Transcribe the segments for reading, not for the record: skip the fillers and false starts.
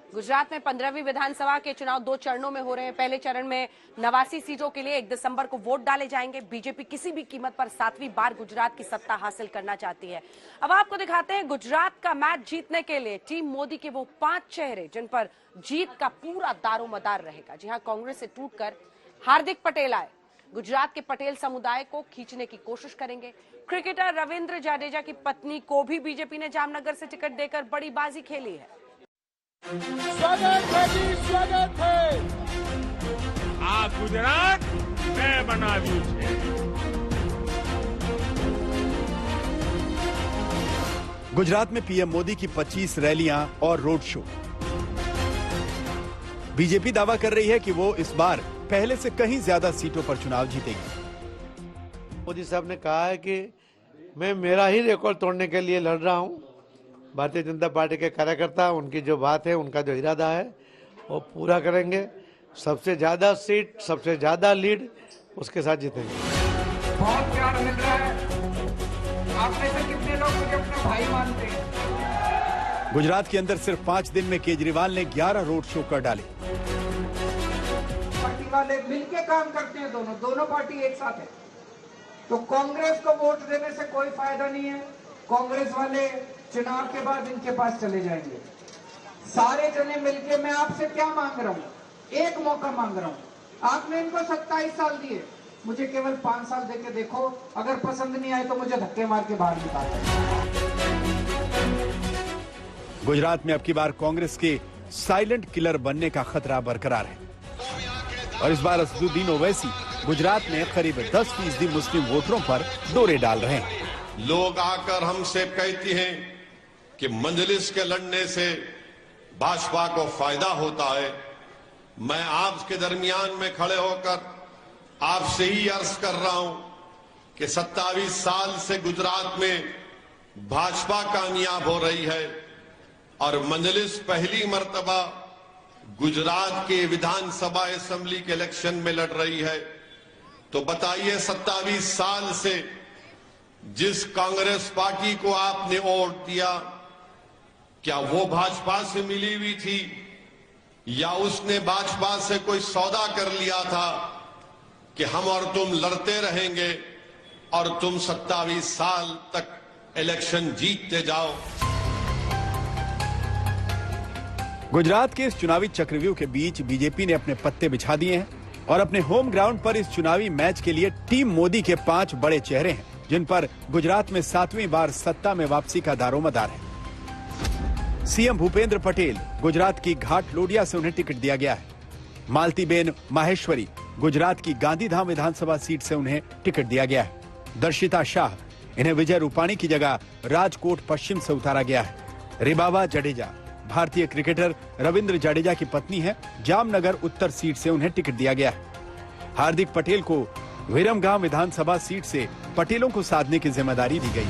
गुजरात में 15वीं विधानसभा के चुनाव 2 चरणों में हो रहे हैं। पहले चरण में 89 सीटों के लिए 1 दिसंबर को वोट डाले जाएंगे। बीजेपी किसी भी कीमत पर 7वीं बार गुजरात की सत्ता हासिल करना चाहती है। अब आपको दिखाते हैं गुजरात का मैच जीतने के लिए टीम मोदी के वो 5 चेहरे जिन पर जीत का पूरा दारोमदार रहेगा। जी हां, कांग्रेस से टूटकर हार्दिक पटेल आए। गुजरात के पटेल समुदाय को खींचने की कोशिश करेंगे। क्रिकेटर रविंद्र जडेजा की पत्नी को भी बीजेपी ने जामनगर से टिकट देकर बड़ी बाजी खेली है। स्वागत है जी, स्वागत है। आ गुजरात मैं बनाव्યું છે। गुजरात में पीएम मोदी की 25 रैलियां और रोड शो। बीजेपी दावा कर रही है कि वो इस बार पहले से कहीं ज्यादा सीटों पर चुनाव जीतेगी। मोदी साहब ने कहा है कि मैं मेरा ही रिकॉर्ड तोड़ने के लिए लड़ रहा हूं। भारतीय जनता पार्टी के कार्यकर्ता उनकी जो बात है, उनका जो इरादा है वो पूरा करेंगे। सबसे ज्यादा सीट, सबसे ज्यादा लीड उसके साथ जीतेंगे। बहुत प्यार मिल रहा है। आप में से कितने लोग मुझे अपना भाई मानते हैं? गुजरात के अंदर सिर्फ 5 दिन में केजरीवाल ने 11 रोड शो कर डाले। पार्टी वाले मिलके काम करते हैं, दोनों पार्टी एक साथ है। तो कांग्रेस को वोट देने से कोई फायदा नहीं है। कांग्रेस वाले चुनाव के बाद इनके पास चले जाएंगे। सारे जने मिलके मैं आपसे क्या मांग रहा हूँ? एक मौका मांग रहा हूँ। आपने इनको 27 साल दिए, मुझे केवल 5 साल देके देखो। अगर पसंद नहीं आए तो मुझे धक्के मार के बाहर निकाल दो। गुजरात में अब की बार कांग्रेस के साइलेंट किलर बनने का खतरा बरकरार है और इस बार असदुद्दीन ओवैसी गुजरात में करीब 10% मुस्लिम वोटरों पर दौरे डाल रहे हैं। लोग आकर हमसे कहती हैं कि मंजलिस के लड़ने से भाजपा को फायदा होता है। मैं आपके दरमियान में खड़े होकर आपसे ही अर्ज कर रहा हूं कि 27 साल से गुजरात में भाजपा कामयाब हो रही है और मंजलिस पहली मर्तबा गुजरात के विधानसभा असेंबली के इलेक्शन में लड़ रही है। तो बताइए, 27 साल से जिस कांग्रेस पार्टी को आपने वोट दिया, क्या वो भाजपा से मिली हुई थी या उसने भाजपा से कोई सौदा कर लिया था कि हम और तुम लड़ते रहेंगे और तुम 27 साल तक इलेक्शन जीतते जाओ। गुजरात के इस चुनावी चक्रव्यूह के बीच बीजेपी ने अपने पत्ते बिछा दिए हैं और अपने होम ग्राउंड पर इस चुनावी मैच के लिए टीम मोदी के 5 बड़े चेहरे हैं जिन पर गुजरात में 7वीं बार सत्ता में वापसी का दारोमदार है। सीएम भूपेंद्र पटेल, गुजरात की घाट लोडिया से उन्हें टिकट दिया गया है। मालतीबेन माहेश्वरी, गुजरात की गांधीधाम विधानसभा सीट से उन्हें टिकट दिया गया है। दर्शिता शाह, इन्हें विजय रूपाणी की जगह राजकोट पश्चिम से उतारा गया है। रिबाबा जडेजा, भारतीय क्रिकेटर रविंद्र जडेजा की पत्नी है। जामनगर उत्तर सीट से उन्हें टिकट दिया गया है। हार्दिक पटेल को विरमगाम विधानसभा सीट से पटेलों को साधने की जिम्मेदारी दी गई।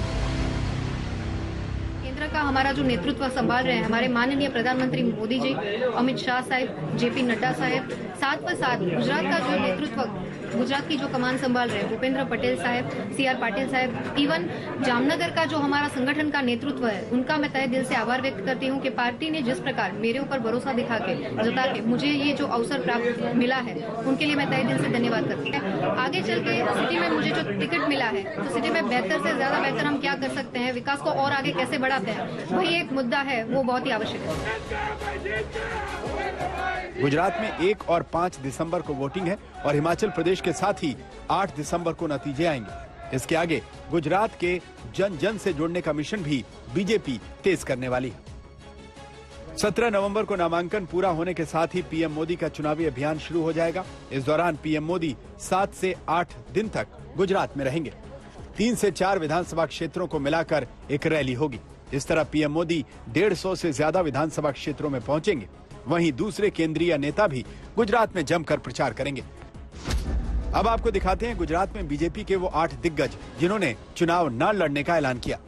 केंद्र का हमारा जो नेतृत्व संभाल रहे हैं हमारे माननीय प्रधानमंत्री मोदी जी, अमित शाह साहब, जेपी नड्डा साहब, साथ पर साथ गुजरात का जो नेतृत्व, गुजरात की जो कमान संभाल रहे हैं भूपेंद्र पटेल साहब, सीआर पाटिल साहब, इवन जामनगर का जो हमारा संगठन का नेतृत्व है, उनका मैं तहे दिल से आभार व्यक्त करती हूं कि पार्टी ने जिस प्रकार मेरे ऊपर भरोसा दिखा के, जता के मुझे ये जो अवसर प्राप्त मिला है, उनके लिए मैं तहे दिल से धन्यवाद करती हूँ। आगे चल के सिटी में मुझे जो टिकट मिला है, तो सिटी में बेहतर से ज्यादा बेहतर हम क्या कर सकते हैं, विकास को और आगे कैसे बढ़ाते हैं, वही एक मुद्दा है, वो बहुत ही आवश्यक है। गुजरात में 1 और 5 दिसंबर को वोटिंग है और हिमाचल प्रदेश के साथ ही 8 दिसंबर को नतीजे आएंगे। इसके आगे गुजरात के जन जन से जुड़ने का मिशन भी बीजेपी तेज करने वाली है। 17 नवंबर को नामांकन पूरा होने के साथ ही पीएम मोदी का चुनावी अभियान शुरू हो जाएगा। इस दौरान पीएम मोदी 7 से 8 दिन तक गुजरात में रहेंगे। 3 से 4 विधानसभा क्षेत्रों को मिलाकर एक रैली होगी। इस तरह पीएम मोदी 150 से ज्यादा विधानसभा क्षेत्रों में पहुंचेंगे। वहीं दूसरे केंद्रीय नेता भी गुजरात में जमकर प्रचार करेंगे। अब आपको दिखाते हैं गुजरात में बीजेपी के वो 8 दिग्गज जिन्होंने चुनाव न लड़ने का ऐलान किया।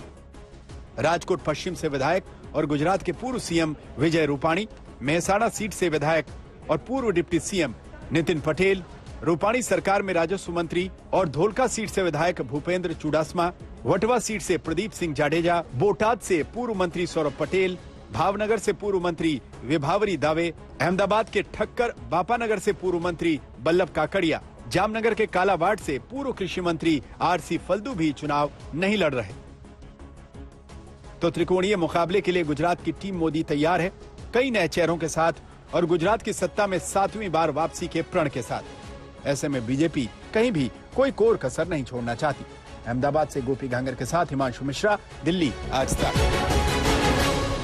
राजकोट पश्चिम से विधायक और गुजरात के पूर्व सीएम विजय रूपाणी, मेहसाणा सीट से विधायक और पूर्व डिप्टी सीएम नितिन पटेल, रूपाणी सरकार में राजस्व मंत्री और धोलका सीट से विधायक भूपेंद्र चुडासमा, वटवा सीट से प्रदीप सिंह जाडेजा, बोटाद से पूर्व मंत्री सौरभ पटेल, भावनगर से पूर्व मंत्री विभावरी दावे, अहमदाबाद के ठक्कर बापानगर से पूर्व मंत्री बल्लभ काकड़िया, जामनगर के कालावाड़ से पूर्व कृषि मंत्री आरसी फल्दू भी चुनाव नहीं लड़ रहे। तो त्रिकोणीय मुकाबले के लिए गुजरात की टीम मोदी तैयार है, कई नए चेहरों के साथ और गुजरात की सत्ता में 7वीं बार वापसी के प्रण के साथ। ऐसे में बीजेपी कहीं भी कोई कोर कसर नहीं छोड़ना चाहती। अहमदाबाद से गोपी घांगर के साथ हिमांशु मिश्रा, दिल्ली आज तक।